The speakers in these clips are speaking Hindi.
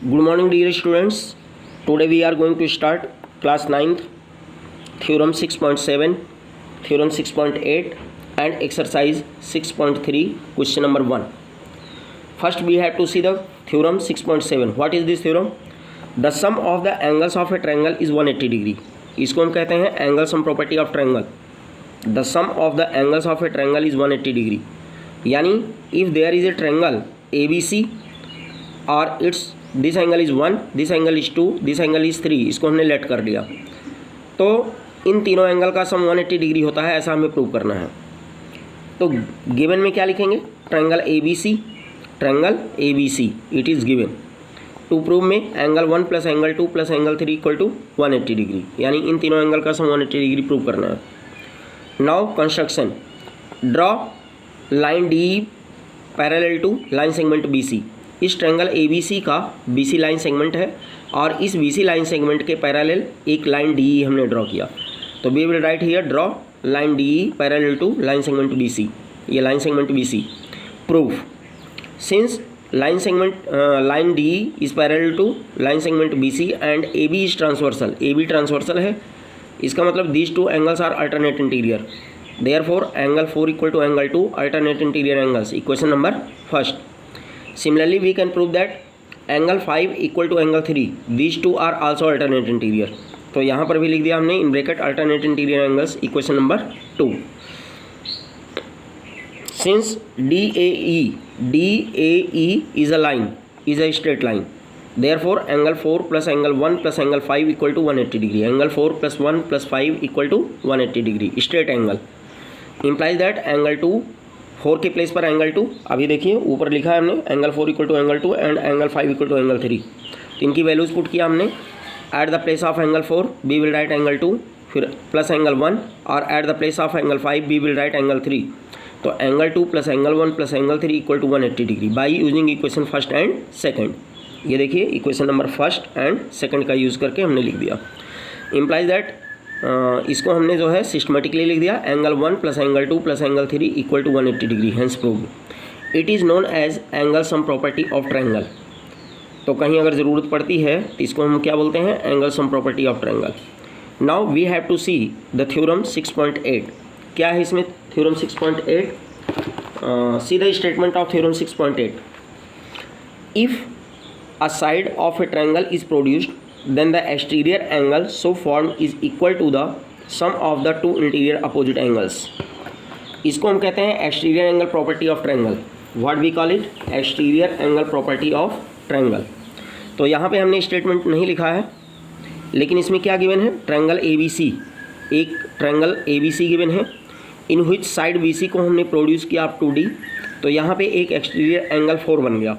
Good morning dear students. Today we are going to start class 9th theorem 6.7, theorem 6.8 and exercise 6.3 question number 1. First we have to see the theorem 6.7. What is this theorem? The sum of the angles of a triangle is 180 degree. इसको हम कहते हैं angle sum property of triangle. The sum of the angles of a triangle is 180 degree. यानी if there is a triangle A B C और its this angle is 1, this angle is 2, this angle is 3, इसको हमने लेट कर दिया. तो इन तीनों एंगल का सम 180 डिग्री होता है, ऐसा हमें प्रूव करना है. तो गिवन में क्या लिखेंगे? Triangle A B C, triangle A B C it is given. To prove में angle 1 plus angle 2 plus angle 3 equal to 180 degree. यानी इन तीनों एंगल का सम 180 डिग्री प्रूव करना है. Now construction. Draw line D parallel to line segment B C. इस ट्रायंगल ए बी सी का बी सी लाइन सेगमेंट है और इस बी सी लाइन सेगमेंट के पैरेलल एक लाइन डी ई हमने ड्रॉ किया. तो we will write here draw line D E parallel to line segment B C. ये line segment B C. Proof. Since line D is parallel to line segment BC and AB is transversal. AB transversal है, इसका मतलब these two angles are alternate interior. Therefore angle 4 equal to angle 2 alternate interior angles. Equation number first. Similarly we can prove that angle 5 equal to angle 3. These two are also alternate interior. तो यहाँ पर भी लिख दिया हमने in bracket alternate interior angles. Equation number 2. Since DAE is a line, is a straight line, therefore angle 4 plus angle 1 plus angle 5 equal to 180 degree. Angle 4 plus 1 plus 5 equal to 180 degree. Straight angle implies that angle 2, 4 के प्लेस पर angle 2. अभी देखिए ऊपर लिखा है हमने angle 4 equal to angle 2 and angle 5 equal to angle 3. तो इनकी वैल्यूज पुट किया हमने. At the place of angle 4 we will write angle 2, फिर प्लस angle 1 और at the place of angle 5 we will write angle 3. तो angle 2 plus angle 1 plus angle 3 equal to 180 degree by using equation first and second. ये देखिए equation number first and second का यूज़ करके हमने लिख दिया. इम्प्लाइज दैट इसको हमने जो है सिस्टमेटिकली लिख दिया. Angle 1 plus angle 2 plus angle 3 equal to 180 degree. Hence proved. It is known as angle sum property of triangle. तो कहीं अगर ज़रूरत पड़ती है तो इसको हम क्या बोलते हैं? Angle sum property of triangle. Now we have to see the theorem 6.8. क्या है इसमें theorem 6.8? See the statement of theorem 6.8. If a side of a triangle is produced, then the exterior angle so formed is equal to the sum of the two interior opposite angles. इसको हम कहते हैं exterior angle property of triangle. What we call it? Exterior angle property of triangle. तो यहाँ पे हमने स्टेटमेंट नहीं लिखा है, लेकिन इसमें क्या गिवन है? Triangle ABC. एक ट्रायंगल ABC गिवन है इन विच साइड बी सी को हमने प्रोड्यूस किया अप टू डी. तो यहाँ पे एक एक्सटीरियर एंगल 4 बन गया.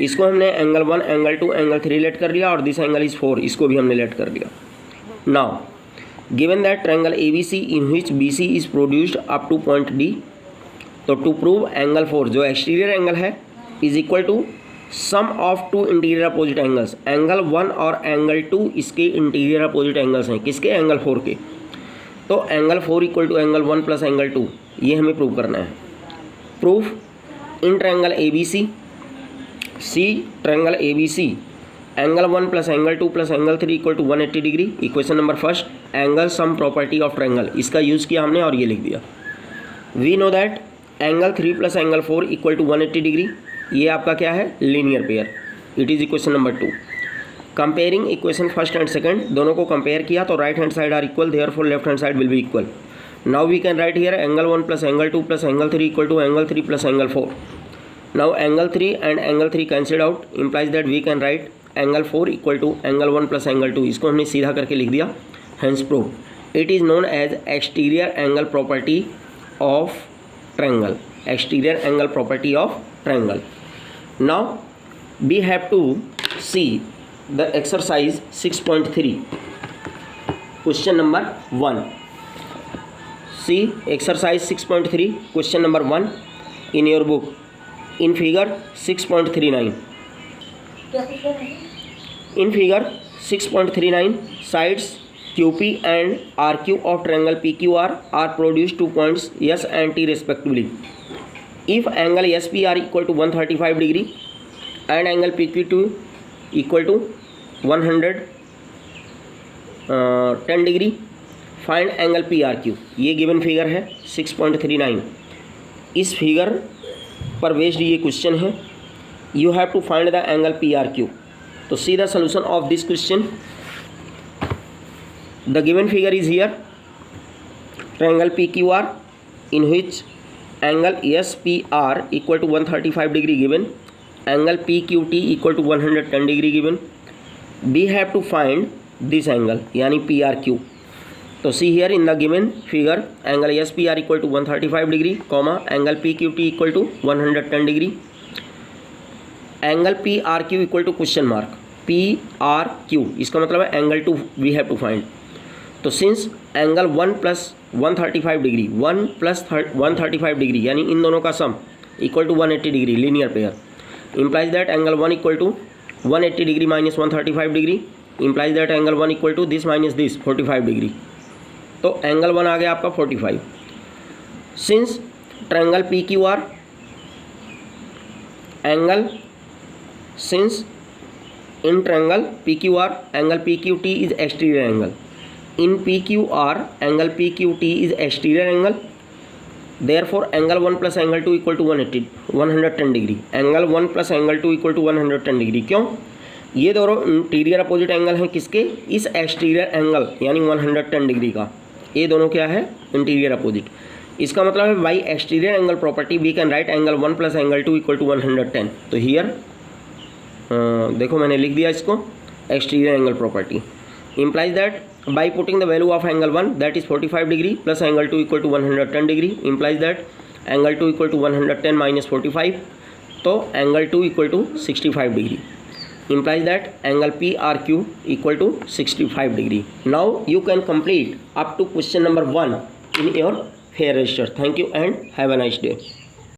इसको हमने एंगल 1 एंगल 2 एंगल 3 लेट कर दिया और दिस एंगल इज़ 4, इसको भी हमने लेट कर दिया. Now given that triangle A B C in which B C is produced up to point D. तो टू प्रूव एंगल 4 जो एक्सटीरियर एंगल है is equal to sum of two interior opposite angles. Angle 1 और एंगल 2 इसके इंटीरियर अपोजिट एंगल्स हैं. किसके? एंगल 4 के. तो angle 4 equal to angle 1 plus angle 2 ये हमें प्रूव करना है. Proof in triangle A B C. Triangle A B C angle 1 plus angle 2 plus angle 3 equal to 180 degree. Equation number first. Angle sum property of triangle इसका यूज़ किया हमने और ये लिख दिया. We know that angle 3 plus angle 4 equal to 180 degree. ये आपका क्या है? Linear pair. It is equation number 2. Comparing equation first and second दोनों को कंपेयर किया तो right hand side are equal, therefore left hand side will be equal. Now we can write here angle 1 plus angle 2 plus angle 3 equal to angle 3 plus angle 4. Now angle 3 and angle 3 cancelled out implies that we can write angle 4 equal to angle 1 plus angle 2. इसको हमने सीधा करके लिख दिया. Hence prove. It is known as exterior angle property of triangle. Exterior angle property of triangle. Now we have to see the exercise 6.3 question number 1. See exercise 6.3 question number 1 in your book in figure 6.39. In figure 6.39 sides QP and RQ of triangle PQR are produced 2 points S and T respectively. If angle SPR equal to 135 degree and angle PQ2 equal to 110 degree. Find angle P R Q, ये गिवन फिगर है 6.39। इस फिगर पर बेस्ड ये क्वेश्चन है। You have to find the angle P R Q. तो see the solution of this question. The given figure is here, triangle P Q R in which angle SPR equal to 135 degree given, angle PQT equal to 110 degree given. We have to find this angle यानी PRQ. तो see here in the given figure, angle SPR equal to 135 degree, comma angle PQT equal to 110 degree. Angle PRQ equal to question mark PRQ, इसका मतलब है angle 2 we have to find. तो since angle 1 plus 135 degree 1 plus 135 degree यानी इन दोनों का sum equal to 180 degree linear pair, implies that angle 1 equal to 180 degree minus 135 degree, implies that angle 1 equal to this minus this 45 degree. तो एंगल 1 आ गया आपका 45। Since triangle P Q R angle since in triangle P Q R angle P Q T is exterior angle. In PQR, angle PQT is exterior angle. Therefore, angle 1 plus angle 2 equal to 110 degree. Angle 1 plus angle 2 equal to 110 degree. क्यों? ये दोनों इंटीरियर अपोजिट एंगल हैं किसके? इस एक्सटीरियर एंगल यानी 110 डिग्री का। ये दोनों क्या है? Interior opposite. इसका मतलब है by exterior angle property we can write angle 1 plus angle 2 equal to 110। तो हियर देखो मैंने लिख दिया इसको exterior angle property. Implies that by putting the value of angle 1 that is 45 degree plus angle 2 equal to 110 degree, implies that angle 2 equal to 110 minus 45, तो angle 2 equal to 65 degree, implies that angle PRQ equal to 65 degree. Now you can complete up to question number 1 in your fair register. Thank you and have a nice day.